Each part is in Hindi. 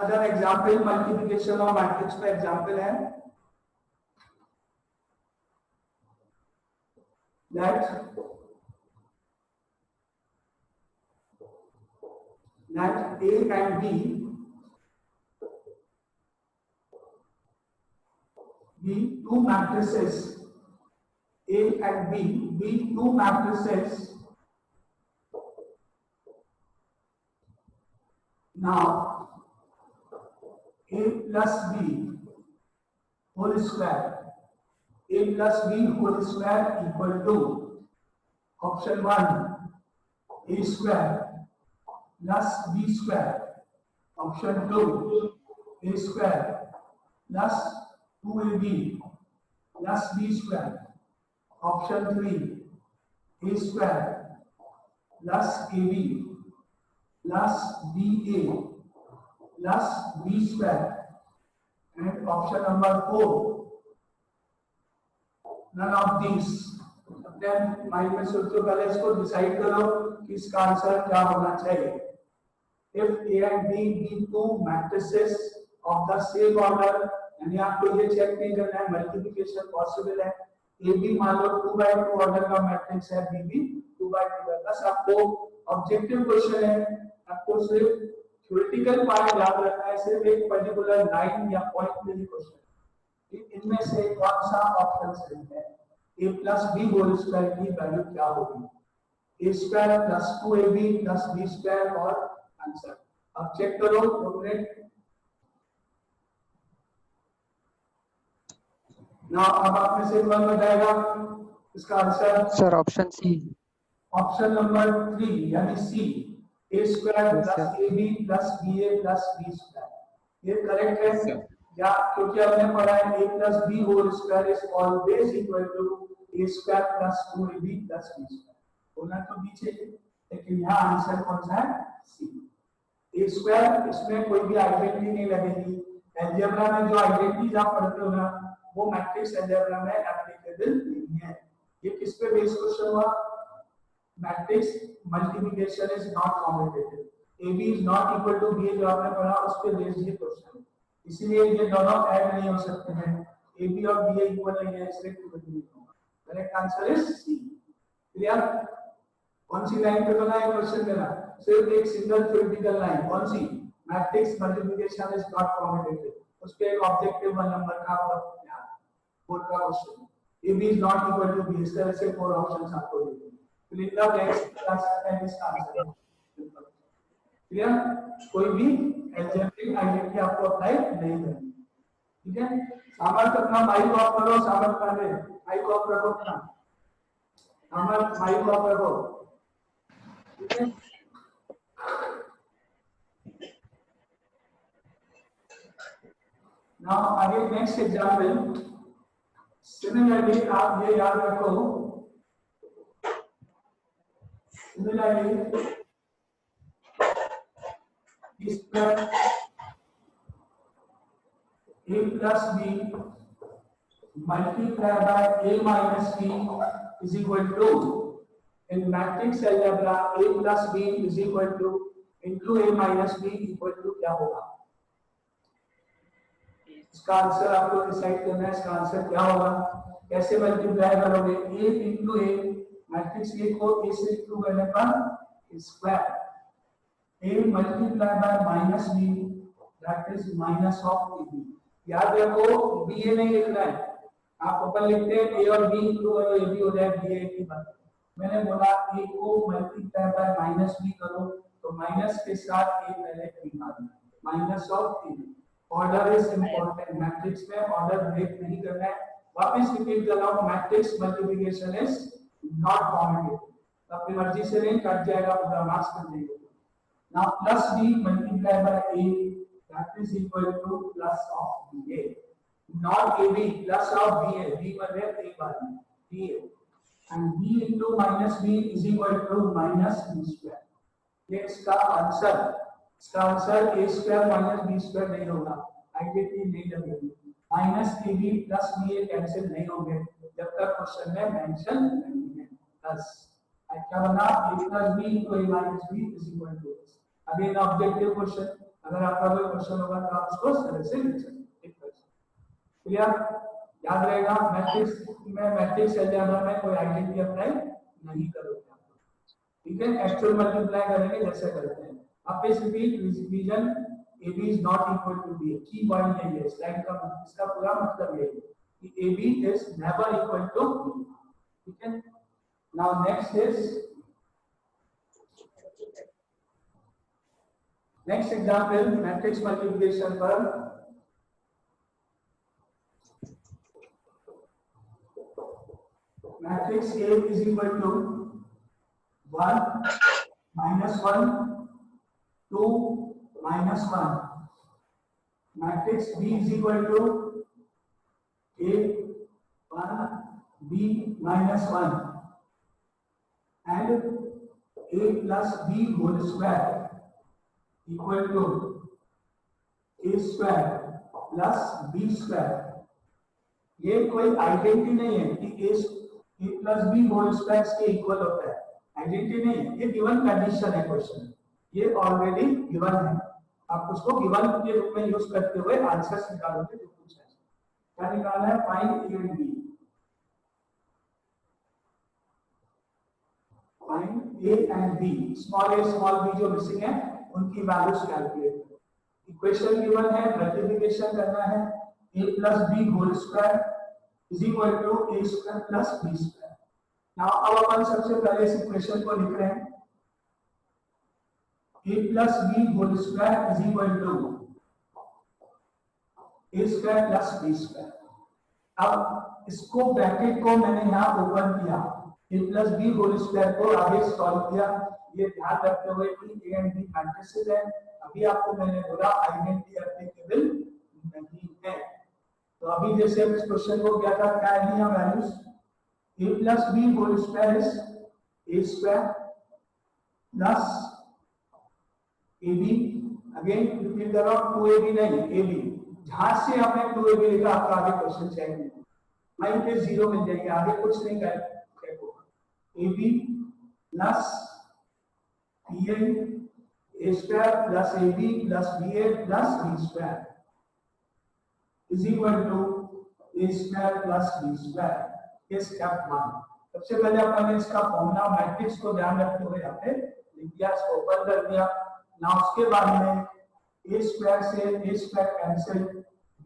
अदर एग्जाम्पल मल्टीप्लिकेशन और मैट्रिक्स का एग्जाम्पल है that A and B be two matrices. A and B be two matrices. Now A plus B whole square. A plus B whole square equal to option 1 A square plus B square. Option 2 A square plus 2AB plus B square. Option 3 A square plus AB plus BA plus B square. And option number 4 none of these. अपने माइंड में सोचो, पहले इसको डिसाइड करो कि इसका आंसर क्या होना चाहिए. If A and B be two matrices of the same order, यानी आपको ये चेक नहीं करना है मल्टीप्लिकेशन पॉसिबल है. A B मान लो 2/2 ऑर्डर का मैट्रिक्स है, B भी 2/2 है. बस आपको ऑब्जेक्टिव क्वेश्चन है, आपको सिर्फ थ्योरेटिकल पार्ट याद रखना है, सिर्फ एक पर्टिकुलर लाइन या पॉइंट के लिए क्वेश्चन. इनमें से कौन सा ऑप्शन सही है? A plus B whole square की वैल्यू क्या होगी? A square plus 2AB plus B square और आंसर. अब चेक करो 2 मिनट. ना अब आप में से कौन बताएगा इसका answer? Sir option C. Option number 3 यानी C. A square plus AB plus BA plus B square. ये करेक्ट है या? क्योंकि हमने पढ़ा है A plus B whole square is always equal to A square plus 2AB plus B square. होना तो B चाहिए, लेकिन यहाँ आंसर कौन सा है? C. A square, इसमें कोई भी आइडेंटिटी नहीं लगेगी. एल्जेब्रा में जो आइडेंटिटीज आप पढ़ते हो ना, वो मैट्रिक्स एल्जेब्रा में एप्लीकेबल नहीं है. ये किस पे बेस्ड क्वेश्चन हुआ? Matrix multiplication is not competitive. AB is not equal to BA जो आपने पढ़ा, उस पे बेस्ड ये क्वेश्चन है. इसलिए ये दोनों ऐड नहीं हो सकते हैं. ए बी और बी इक्वल नहीं है, इसलिए नहीं होगा. Correct answer is C. Clear? कौन सी लाइन पे बना है क्वेश्चन मेरा? सिर्फ एक सिंगल थ्योरेटिकल लाइन. कौन सी? Matrix multiplication is not competitive. उस पे एक ऑब्जेक्टिव 1 नंबर का यार बोर्ड का question. A B is not equal to B. इस तरह से 4 ऑप्शंस आपको दिए हैं. फिल इन द ब्लैंक्स का इसका आंसर. क्लियर? कोई भी एल्जेब्रिक आइडेंटिटी आपको अप्लाई नहीं करनी. ठीक है? सामर्थ अपना माइक ऑफ करो. सामर्थ पहले माइक ऑफ रखो अपना. सामर्थ माइक ऑफ रखो. ठीक है? नाउ आगे नेक्स्ट एग्जांपल. सिमिलरली आप ये याद रखो, similarly square A plus B multiplied by A minus B is equal to, in matrix algebra A plus B is equal to into A minus B equal to क्या होगा? इसका आंसर आपको डिसाइड करना है. इसका आंसर क्या होगा? कैसे मल्टीप्लाई करोगे? A into A, matrix A को A से इंटू करने पर square. A multiplied by minus B, that is minus of AB. याद रखो BA नहीं लिखना है. आप ऊपर लिखते हैं A और B इंटू करो, AB हो जाए BA की बात. मैंने बोला A को multiplied by minus B करो, तो माइनस के साथ A पहले निकालना. Minus of AB. Order is important. Matrix में ऑर्डर ब्रेक नहीं करना है. वापस रिपीट कर रहा हूँ, matrix multiplication is not competitive. अपनी मर्जी से नहीं कट जाएगा, पूरा मार्क्स कर देंगे. Now plus B multiplied by A, that is equal to plus of BA. Not AB, plus of BA. B पर है A बार में BA. And B into minus B is equal to minus B square. ये इसका आंसर. इसका answer A square minus B square नहीं होगा. आइडेंटिटी नहीं लगेगी. Minus AB plus BA cancel नहीं होंगे जब तक क्वेश्चन में मेंशन नहीं है. प्लस क्या बना? A plus B into A minus B is equal to. Again objective question. अगर आपका कोई क्वेश्चन होगा तो आप उसको इस तरह से लिख सकते हैं। क्लियर? याद रहेगा, मैट्रिक्स अलजेब्रा में कोई आइडेंटिटी अप्लाई नहीं करोगे आप, ठीक है? एक्चुअल मल्टीप्लाई करेंगे जैसे करते हैं। अब इस repeat division AB is not equal to BA, की पॉइंट यही है स्लाइड का, इसका पूरा मतलब यही है कि AB is never equal to BA, ठीक है? Now next example matrix multiplication पर matrix A is equal to 1 minus 1 2 minus 1, matrix B is equal to A 1 B minus 1 and A plus B whole square equal to A square plus B square। ये कोई आइडेंटिटी नहीं है कि A plus B whole square के इक्वल होता है, आइडेंटिटी नहीं है, ये गिवन कंडीशन है क्वेश्चन, ये ऑलरेडी गिवन है। आप उसको गिवन के रूप में यूज करते हुए आंसर्स निकालोगे जो पूछा है। क्या निकालना है? Find A and B, find A and B, small a small b जो मिसिंग है उनकी वैल्यूज कैलकुलेट करो। इक्वेशन गिवन है, मल्टीप्लिकेशन करना है, A plus B whole square is equal to A square plus B square। Now अब अपन सबसे पहले इस इक्वेशन को लिख रहे हैं, A plus B whole square is equal to A square plus B square। अब इसको ब्रैकेट को मैंने यहाँ ओपन किया, A plus B whole square को आगे सॉल्व किया, ये ध्यान रखते हुए कि A एंड B मैट्रिसेस है। अभी आपको मैंने बोला आइडेंटिटी एप्लीकेबल नहीं है, तो अभी जैसे इस क्वेश्चन को क्या था, क्या है यहाँ values, A plus B whole square is A square plus AB, again repeat कर रहा हूँ 2AB नहीं AB, जहां से हमने 2AB लिखा आपका आगे क्वेश्चन चेक नहीं, वहीं पे 0 मिल जाएगी, आगे कुछ नहीं कर चेक होगा। AB plus BA A square plus AB plus BA plus B square is equal to A square plus B square। ये स्टेप 1। सबसे पहले अपन ने इसका फॉर्मूला मैट्रिक्स को ध्यान रखते हुए यहाँ पे लिख दिया, इसको ओपन कर दिया। ना उसके बाद में A स्क्वायर से A square cancel,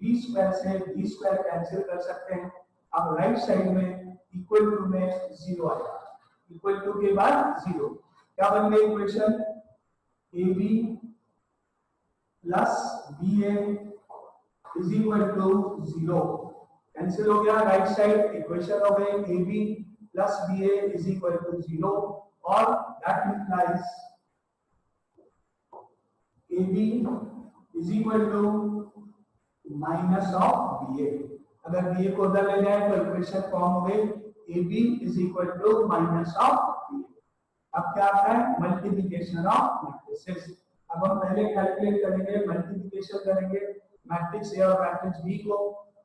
B square से B स्क्वायर कैंसिल कर सकते हैं। अब राइट साइड में इक्वल टू में 0 आएगा, इक्वल टू के बाद 0, क्या बन गई equation, AB plus BA is equal to 0, cancel हो गया, राइट साइड इक्वेशन हो गई AB plus BA is equal to 0 और that implies AB is equal to minus of BA। अगर BA को उधर ले जाए तो इक्वेशन फॉर्म हो गई AB is equal to minus of BA। अब क्या आता है, मल्टीप्लिकेशन ऑफ मैट्रिसेस। अब हम पहले कैलकुलेट करेंगे, मल्टीप्लिकेशन करेंगे मैट्रिक्स A और मैट्रिक्स B को,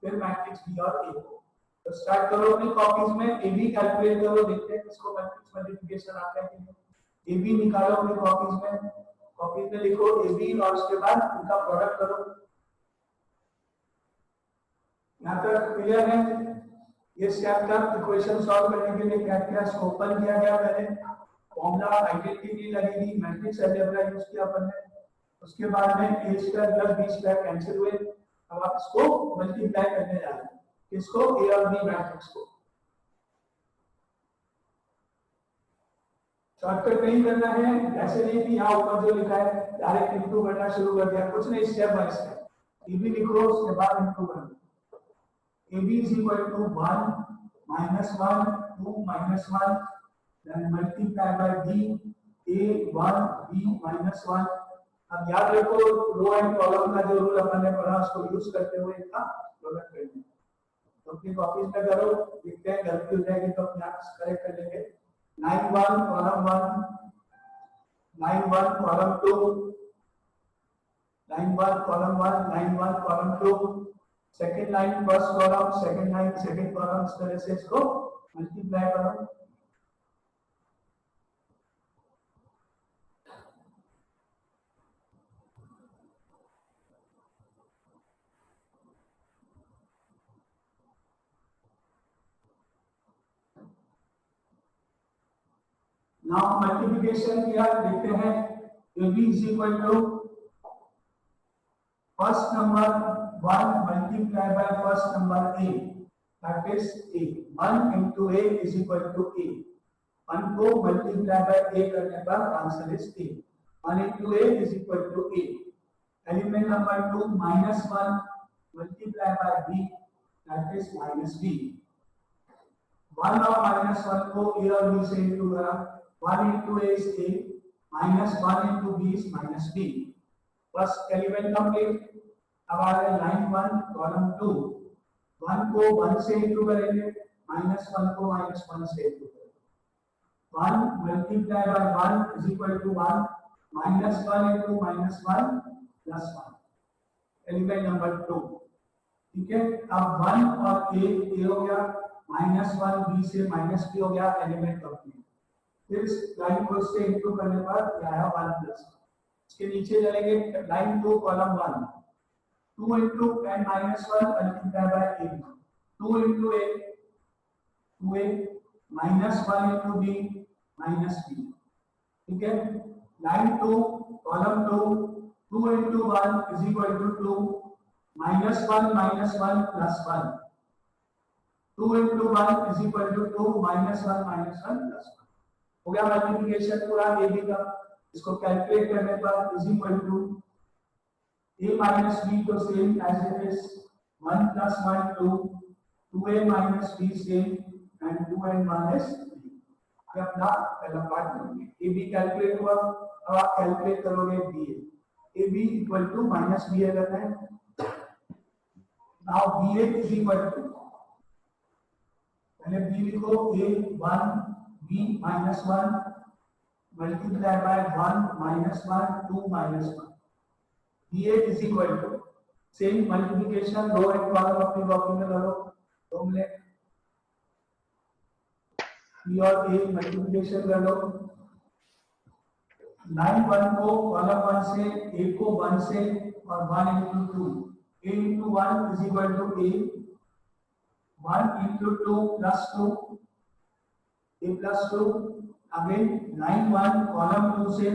फिर मैट्रिक्स B और A को। तो स्टार्ट करो अपनी कॉपीज में, AB कैलकुलेट करो, देखते हैं किसको मैट्रिक्स मल्टीप्लिकेशन आता है कि नहीं। AB निकालो अपनी कॉपीज में, कॉपी में लिखो AB और उसके बाद उनका प्रोडक्ट करो। यहाँ तक क्लियर है? ये स्टेप तक इक्वेशन सॉल्व करने के लिए क्या क्या ओपन किया गया, पहले फॉर्मूला आइडेंटिटी लगेगी, मैट्रिक्स अलजेब्रा यूज किया अपन ने, उसके बाद में A square plus B square cancel हुए। अब आप इसको मल्टीप्लाई करने जा रहे हैं, किसको, A और B मैट्रिक्स को। शॉर्टकट नहीं करना है, ऐसे नहीं कि यहाँ ऊपर जो लिखा है डायरेक्ट इनटू करना शुरू कर दिया, कुछ नहीं, स्टेप बाय स्टेप। AB लिखो, उसके बाद इनटू करना। AB is equal to 1 minus 1 2 minus 1 then multiply by B A 1 B minus 1। अब याद रखो रो एंड कॉलम का जो रूल अपन ने पढ़ा उसको यूज करते हुए इनका प्रोडक्ट करना है। तो अपनी कॉपीज में करो, देखते हैं गलती हो जाएगी तो अपने आप करेक्ट कर लेंगे। 9 1 column 1 9 1 column 2 9 1 column 1 9 1 column 2, second line first column, second line second column, इस तरह से इसको मल्टीप्लाई करो। नाउ मल्टीप्लिकेशन किया, देखते हैं AB is equal to first number 1 multiply by first number A, that is A. 1 into A is equal to A. 1 को मल्टीप्लाई बाय A करने पर answer is A. 1 into A is equal to A. Element number 2 -1 multiply bye B, that is -B. 1 और -1 को A और B से इंटू करा, 1 into A is A, -1 into B is -B. First element complete. अब आ रहे लाइन 1 कॉलम 2. 1 को 1 से इंटू करेंगे, -1 को -1 से इंटू करेंगे. 1 multiply by 1 is equal to 1, -1 into -1 plus 1. Element number 2. ठीक है. अब 1 और A हो गया, -1 B से -B हो गया, एलिमेंट कंप्लीट. फिर इस लाइन को इससे इंटू करने पर यह आया 1 प्लस 1. इसके नीचे चलेंगे, line 2 column 1, 2 into n minus 1 multiplied by A. 2 into A, 2A, minus 1 into B, minus B. ठीक है. Line 2 column 2, 2 into 1 is equal to 2, minus 1 plus 1. 2 into 1 is equal to 2, minus 1 plus 1. हो गया मल्टीप्लिकेशन पूरा AB का. इसको कैलकुलेट करने पर is equal to A minus B तो same as it is, 1 plus 1 2, 2A minus B same, and 2 and 1 is 3. ये अपना पहला पार्ट करेंगे. AB कैलकुलेट हुआ. अब आप कैलकुलेट करोगे BA. AB equal to minus BA करना है. Now BA is equal to, पहले B लिखो, A 1 B minus 1 multiply by 1 minus 1 2 minus 1. BA is equal to same multiplication 2 एक बार अपनी कॉपी में करो. 2 मिनट B और A मल्टीप्लिकेशन कर लो. लाइन 1 को कॉलम 1 से, A को 1 से और 1 into 2. A into 1 is equal to A. 1 into 2 plus 2, A plus 2. Again line 1 column 2 से,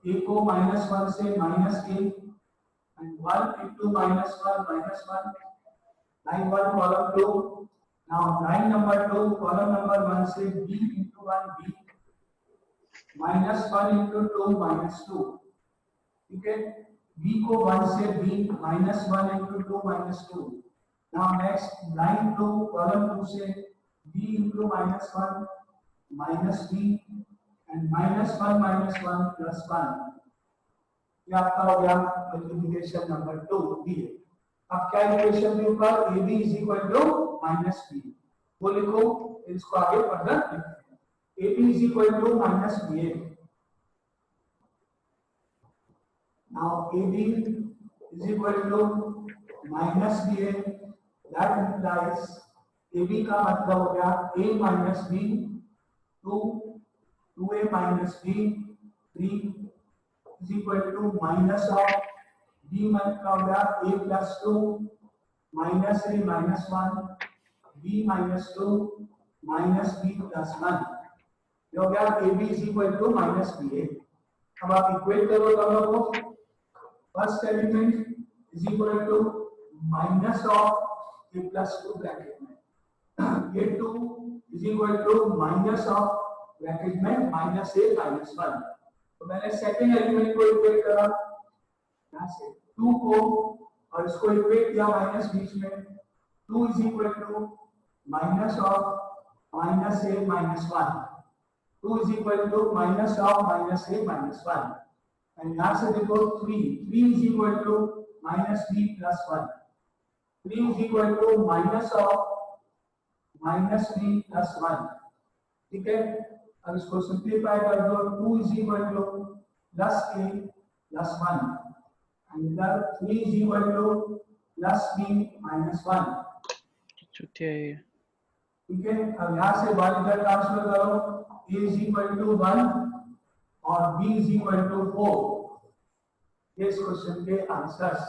A को -1 से -A, and 1 into -1, line 1 column 2. Now line number 2 column number 1 से B into 1 B, -1 into 2 -2. ठीक है. B को 1 से B, -1 into 2 -2. Now next line 2 column 2 से B into -1 -B, and -1 plus 1. ये आपका हो गया मल्टीप्लिकेशन नंबर 2 B. अब क्या इक्वेशन में ऊपर AB is equal to -B वो लिखो. इसको आगे फर्दर लिखते हैं. AB is equal to -BA. Now AB is equal to -BA. That implies AB का मतलब हो गया A minus B 2, 2A minus B 3 is equal to minus of B का हो गया A plus 2 minus A minus 1 B minus 2 minus B plus 1. ये हो गया AB is equal to -BA. अब आप इक्वेट करो दोनों को. First element is equal to minus of A plus 2 bracket में, ये 2 is equal to minus of bracket में minus A minus 1. तो मैंने सेकंड एलिमेंट को इक्वेट करा यहां से 2 को, और इसको इक्वेट किया माइनस बीच में. 2 is equal to minus of minus A minus 1. 2 is equal to minus of minus A minus 1. And यहां से देखो 3 is equal to minus B plus 1. 3 is equal to minus of minus B plus 1. ठीक है. अब इसको सिंप्लीफाई कर दो. 2 is equal to plus A plus 1, and इधर 3 is equal to plus B minus 1. ठीक है. अब यहाँ से 1 इधर ट्रांसफर करो. A is equal to 1 और B is equal to 4. ये इस क्वेश्चन के आंसर्स.